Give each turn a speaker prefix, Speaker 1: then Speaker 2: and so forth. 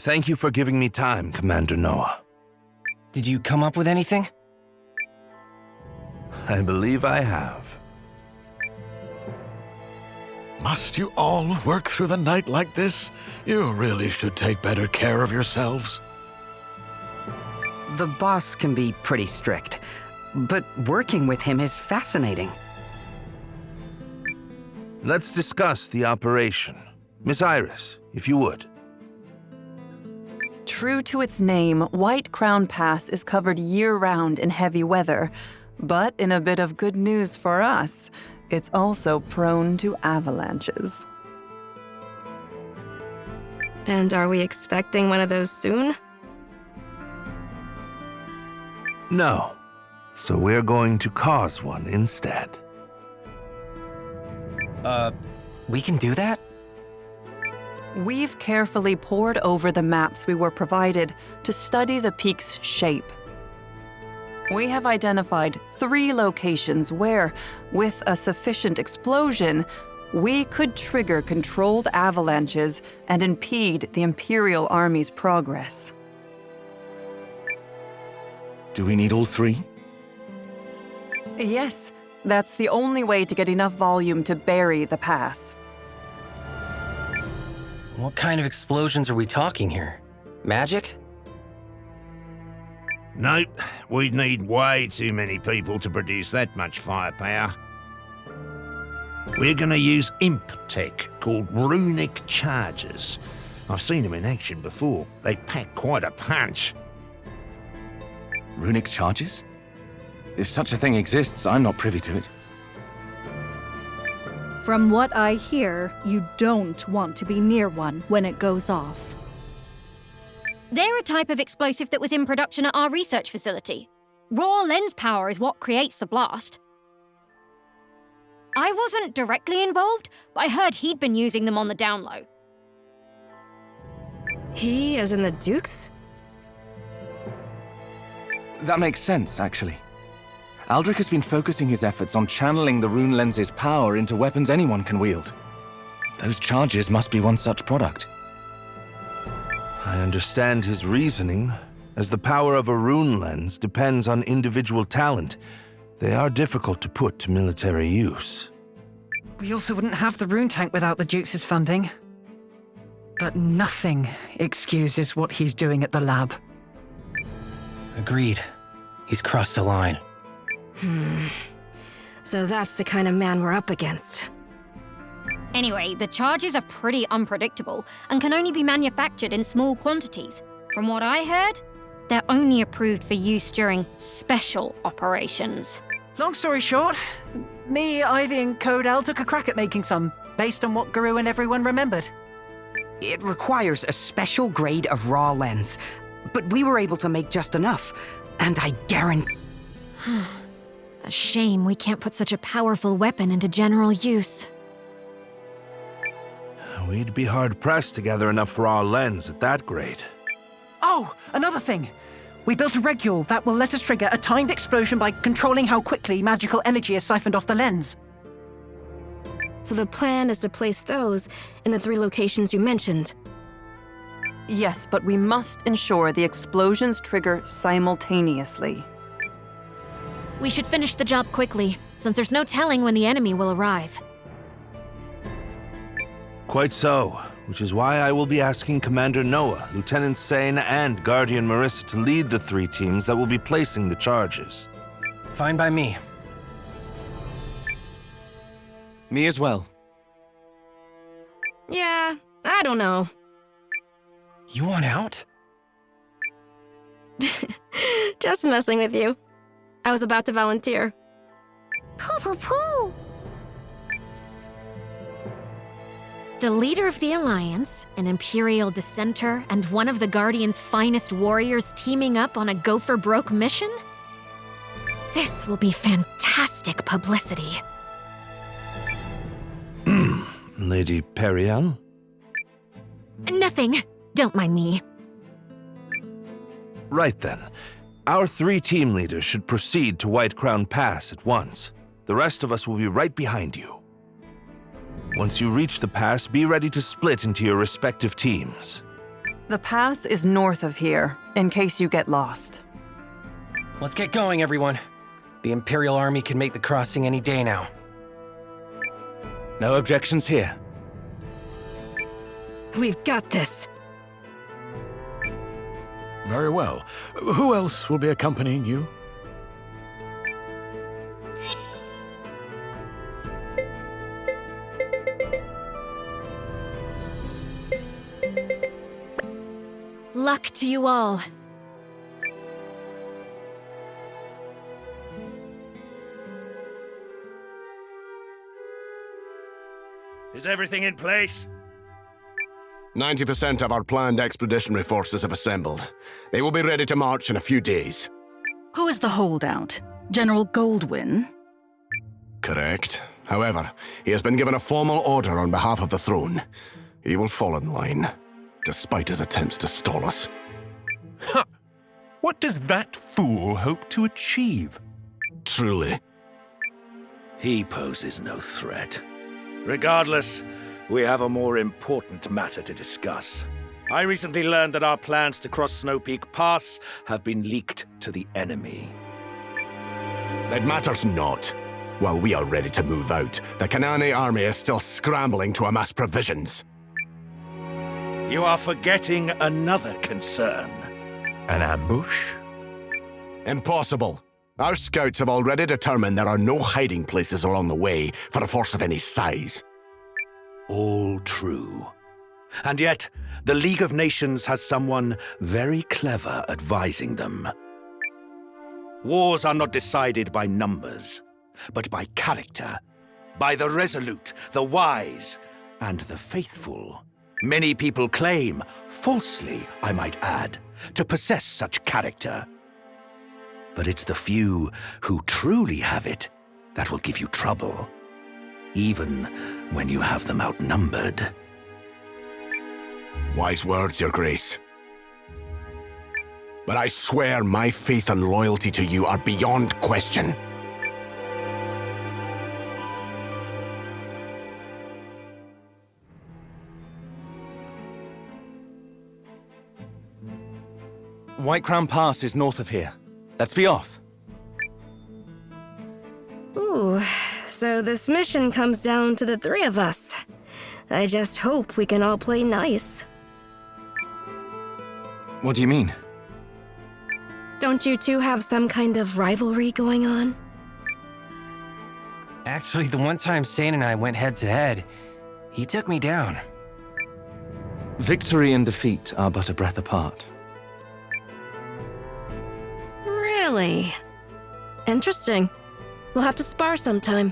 Speaker 1: Thank you for giving me time, Commander Noah.
Speaker 2: Did you come up with anything?
Speaker 1: I believe I have.
Speaker 3: Must you all work through the night like this? You really should take better care of yourselves.
Speaker 4: The boss can be pretty strict, but working with him is fascinating.
Speaker 1: Let's discuss the operation. Miss Iris, if you would.
Speaker 5: True to its name, White Crown Pass is covered year-round in heavy weather. But in a bit of good news for us, it's also prone to avalanches.
Speaker 6: And are we expecting one of those soon?
Speaker 1: No. So we're going to cause one instead.
Speaker 2: We can do that?
Speaker 5: We've carefully pored over the maps we were provided to study the peak's shape. We have identified 3 locations where, with a sufficient explosion, we could trigger controlled avalanches and impede the Imperial Army's progress.
Speaker 3: Do we need all 3?
Speaker 5: Yes, that's the only way to get enough volume to bury the pass.
Speaker 2: What kind of explosions are we talking here? Magic?
Speaker 7: Nope, we'd need way too many people to produce that much firepower. We're gonna use imp tech called runic charges. I've seen them in action before. They pack quite a punch.
Speaker 3: Runic charges? If such a thing exists, I'm not privy to it.
Speaker 8: From what I hear, you don't want to be near one when it goes off.
Speaker 9: They're a type of explosive that was in production at our research facility. Raw lens power is what creates the blast. I wasn't directly involved, but I heard he'd been using them on the down low.
Speaker 6: He, as in the Dukes?
Speaker 3: That makes sense, actually. Aldrich has been focusing his efforts on channeling the rune lens's power into weapons anyone can wield. Those charges must be one such product.
Speaker 1: I understand his reasoning. As the power of a rune lens depends on individual talent, they are difficult to put to military use.
Speaker 4: We also wouldn't have the rune tank without the Duke's funding. But nothing excuses what he's doing at the lab.
Speaker 2: Agreed. He's crossed a line.
Speaker 6: So that's the kind of man we're up against.
Speaker 9: Anyway, the charges are pretty unpredictable and can only be manufactured in small quantities. From what I heard, they're only approved for use during special operations.
Speaker 4: Long story short, me, Ivy, and Codell took a crack at making some, based on what Guru and everyone remembered. It requires a special grade of raw lens, but we were able to make just enough, and I guarantee...
Speaker 9: A shame we can't put such a powerful weapon into general use.
Speaker 1: We'd be hard-pressed to gather enough raw lens at that grade.
Speaker 4: Oh, another thing! We built a regule that will let us trigger a timed explosion by controlling how quickly magical energy is siphoned off the lens.
Speaker 6: So the plan is to place those in the 3 locations you mentioned.
Speaker 5: Yes, but we must ensure the explosions trigger simultaneously.
Speaker 9: We should finish the job quickly, since there's no telling when the enemy will arrive.
Speaker 1: Quite so, which is why I will be asking Commander Noah, Lieutenant Sane, and Guardian Marissa to lead the 3 teams that will be placing the charges.
Speaker 2: Fine by me.
Speaker 3: Me as well.
Speaker 6: Yeah, I don't know.
Speaker 2: You want out?
Speaker 6: Just messing with you. I was about to volunteer.
Speaker 8: Poo-poo-poo!
Speaker 9: The leader of the Alliance, an Imperial dissenter, and one of the Guardian's finest warriors teaming up on a go-for-broke mission? This will be fantastic publicity.
Speaker 1: Lady Periel?
Speaker 9: Nothing. Don't mind me.
Speaker 1: Right then. Our 3 team leaders should proceed to White Crown Pass at once. The rest of us will be right behind you. Once you reach the pass, be ready to split into your respective teams.
Speaker 5: The pass is north of here, in case you get lost.
Speaker 2: Let's get going, everyone. The Imperial Army can make the crossing any day now.
Speaker 3: No objections here.
Speaker 6: We've got this.
Speaker 10: Very well. Who else will be accompanying you?
Speaker 9: Luck to you all.
Speaker 7: Is everything in place?
Speaker 11: 90% of our planned expeditionary forces have assembled. They will be ready to march in a few days.
Speaker 12: Who is the holdout? General Goldwyn?
Speaker 11: Correct. However, he has been given a formal order on behalf of the throne. He will fall in line, despite his attempts to stall us.
Speaker 13: Ha! What does that fool hope to achieve?
Speaker 11: Truly.
Speaker 10: He poses no threat. Regardless, we have a more important matter to discuss. I recently learned that our plans to cross Snow Peak Pass have been leaked to the enemy.
Speaker 11: It matters not. While we are ready to move out, the Kanane army is still scrambling to amass provisions.
Speaker 10: You are forgetting another concern.
Speaker 13: An ambush?
Speaker 11: Impossible. Our scouts have already determined there are no hiding places along the way for a force of any size.
Speaker 10: All true. And yet, the League of Nations has someone very clever advising them. Wars are not decided by numbers, but by character, by the resolute, the wise, and the faithful. Many people claim, falsely I might add, to possess such character. But it's the few who truly have it that will give you trouble, even when you have them outnumbered.
Speaker 11: Wise words, Your Grace. But I swear my faith and loyalty to you are beyond question.
Speaker 3: White Crown Pass is north of here. Let's be off.
Speaker 6: Ooh, so this mission comes down to the three of us. I just hope we can all play nice.
Speaker 3: What do you mean?
Speaker 6: Don't you two have some kind of rivalry going on?
Speaker 2: Actually, the one time Sane and I went head-to-head, he took me down.
Speaker 3: Victory and defeat are but a breath apart.
Speaker 6: Really? Interesting. We'll have to spar sometime.